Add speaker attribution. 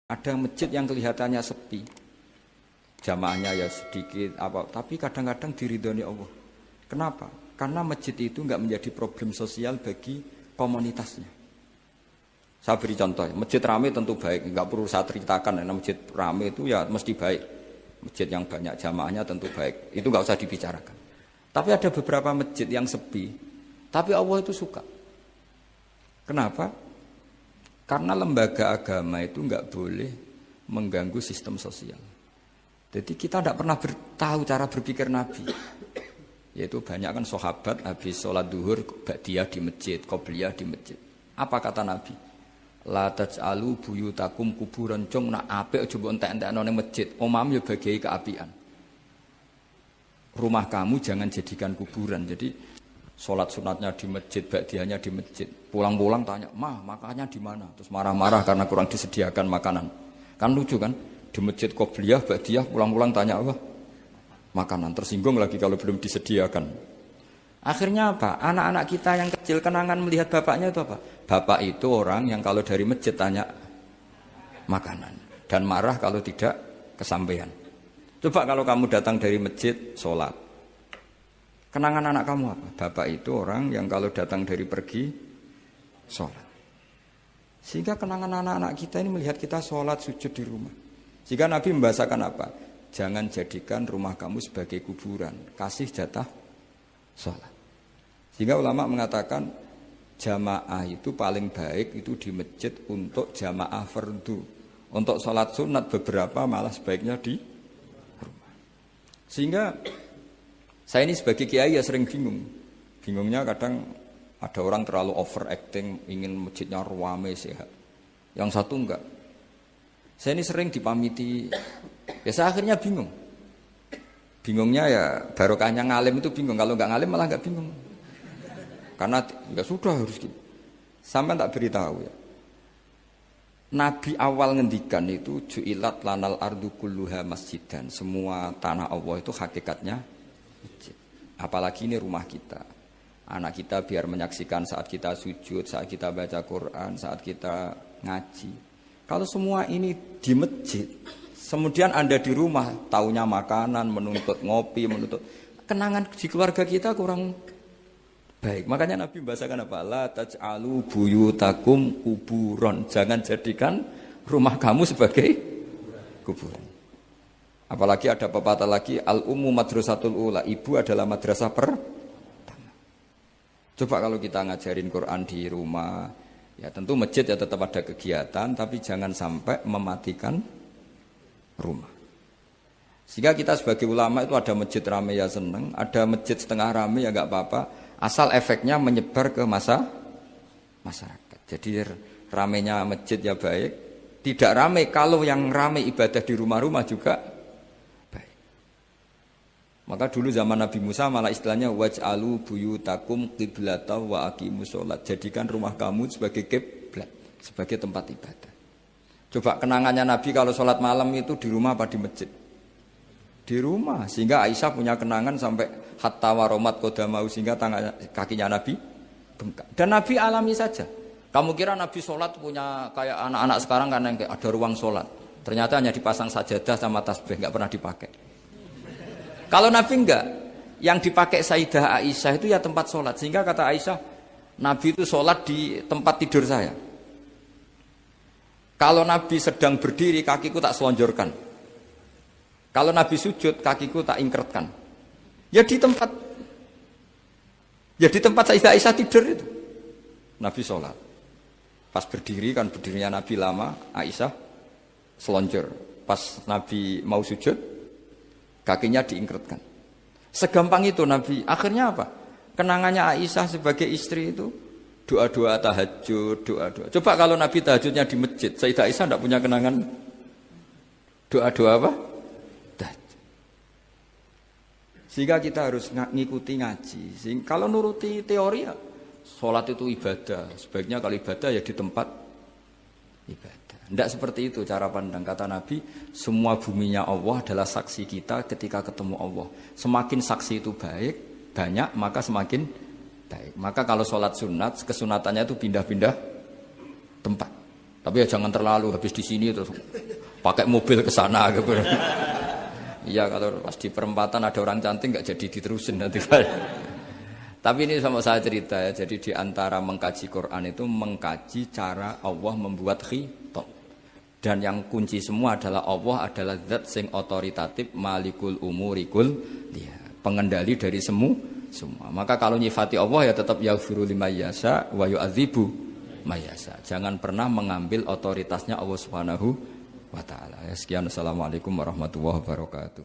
Speaker 1: Ada masjid yang kelihatannya sepi, jamaahnya ya sedikit, tapi kadang-kadang diridhoni Allah. Kenapa? Karena masjid itu nggak menjadi problem sosial bagi komunitasnya. Saya beri contoh, masjid ramai tentu baik, nggak perlu saya ceritakan. Karena masjid ramai itu ya mesti baik. Masjid yang banyak jamaahnya tentu baik, itu nggak usah dibicarakan. Tapi ada beberapa masjid yang sepi, tapi Allah itu suka. Kenapa? Karena lembaga agama itu nggak boleh mengganggu sistem sosial. Jadi kita tidak pernah tahu cara berpikir Nabi. Yaitu banyak kan sahabat habis sholat duhur ba'diyah di masjid, qobliyah di masjid. Apa kata Nabi? La taj'alu buyutakum kuburan, cung nak apik aja mbok entek-entekno ning masjid. Omam yo bagai keapian. Rumah kamu jangan jadikan kuburan. Jadi sholat sunatnya di masjid, ba'diyahnya di masjid. Pulang-pulang tanya, "Mah, makannya di mana?" Terus marah-marah karena kurang disediakan makanan. Kan lucu kan? Di masjid qobliyah, ba'diyah, pulang-pulang tanya apa? Makanan. Tersinggung lagi kalau belum disediakan. Akhirnya apa? Anak-anak kita yang kecil kenangan melihat bapaknya itu apa? Bapak itu orang yang kalau dari masjid tanya makanan. Dan marah kalau tidak kesampaian. Coba kalau kamu datang dari masjid, sholat. Kenangan anak kamu apa? Bapak itu orang yang kalau datang dari pergi, sholat. Sehingga kenangan anak-anak kita ini melihat kita sholat, sujud di rumah. Sehingga Nabi membahasakan apa? Jangan jadikan rumah kamu sebagai kuburan. Kasih jatah sholat. Sehingga ulama mengatakan jamaah itu paling baik itu di masjid untuk jamaah fardu. Untuk sholat sunat beberapa malah sebaiknya di rumah. Sehingga saya ini sebagai kiai ya sering bingung. Bingungnya kadang ada orang terlalu overacting, ingin masjidnya ruame sehat. Yang satu enggak. Saya ini sering dipamiti. Ya saya akhirnya bingung. Bingungnya ya barokahnya ngalim itu bingung. Kalau enggak ngalim malah enggak bingung. Karena ya sudah harus gitu. Sampai tak beritahu ya. Nabi awal ngendikan itu ju'ilat lanal ardu kulluha masjidan. Semua tanah Allah itu hakikatnya masjid. Apalagi ini rumah kita. Anak kita biar menyaksikan saat kita sujud, saat kita baca Quran, saat kita ngaji. Kalau semua ini di masjid, kemudian Anda di rumah, taunya makanan, menuntut ngopi, menuntut kenangan di keluarga kita kurang baik. Makanya Nabi membahasakan apa? La taj'alu buyutakum kuburon. Jangan jadikan rumah kamu sebagai kuburan. Apalagi ada pepatah lagi, al-ummu madrasatul ula, ibu adalah madrasah pertama. Coba kalau kita ngajarin Quran di rumah, ya tentu masjid ya tetap ada kegiatan, tapi jangan sampai mematikan rumah. Sehingga kita sebagai ulama itu ada masjid rame ya seneng, ada masjid setengah rame ya nggak apa-apa, asal efeknya menyebar ke masyarakat. Jadi ramenya masjid ya baik, tidak rame kalau yang rame ibadah di rumah-rumah juga baik. Maka dulu zaman Nabi Musa malah istilahnya waj'alu buyutakum qiblatan wa aqimus sholat. Jadikan rumah kamu sebagai kiblat, sebagai tempat ibadah. Coba kenangannya Nabi kalau sholat malam itu di rumah apa di masjid? Di rumah. Sehingga Aisyah punya kenangan sampai hatta waromat qodamau, sehingga kakinya Nabi bengkak. Dan Nabi alami saja. Kamu kira Nabi sholat punya kayak anak-anak sekarang kan yang ada ruang sholat. Ternyata hanya dipasang sajadah sama tasbih, nggak pernah dipakai. Kalau Nabi enggak, yang dipakai Sayyidah Aisyah itu ya tempat sholat. Sehingga kata Aisyah, Nabi itu sholat di tempat tidur saya. Kalau Nabi sedang berdiri, kakiku tak selonjorkan. Kalau Nabi sujud, kakiku tak ingkretkan. Ya di tempat Sayyidah Aisyah tidur itu. Nabi sholat. Pas berdiri kan berdirinya Nabi lama, Aisyah selonjor. Pas Nabi mau sujud, kakinya diingkretkan. Segampang itu Nabi. Akhirnya apa? Kenangannya Aisyah sebagai istri itu doa-doa tahajud, doa-doa. Coba kalau Nabi tahajudnya di masjid, Sayyidah Aisyah tidak punya kenangan doa-doa apa? Tahajud. Sehingga kita harus ngikuti ngaji. Kalau nuruti teori ya, sholat itu ibadah. Sebaiknya kalau ibadah ya di tempat ibadah. Tidak seperti itu cara pandang. Kata Nabi, semua buminya Allah adalah saksi kita ketika ketemu Allah. Semakin saksi itu baik, banyak, maka semakin baik. Maka kalau sholat sunat, kesunatannya itu pindah-pindah tempat. Tapi ya jangan terlalu habis di sini terus pakai mobil ke sana gitu. Iya kalau pas di perempatan ada orang cantik nggak jadi diterusin nanti. Tapi ini sama saya cerita ya. Jadi di antara mengkaji Quran itu mengkaji cara Allah membuat khitab. Dan yang kunci semua adalah Allah adalah zat sing otoritatif malikul umurikul dia pengendali dari semua. Maka kalau nyifati Allah ya tetap yaghfiru liman yasha wa yu'adzibu may yasha. Jangan pernah mengambil otoritasnya Allah Subhanahu wa taala. Sekian, assalamualaikum warahmatullahi wabarakatuh.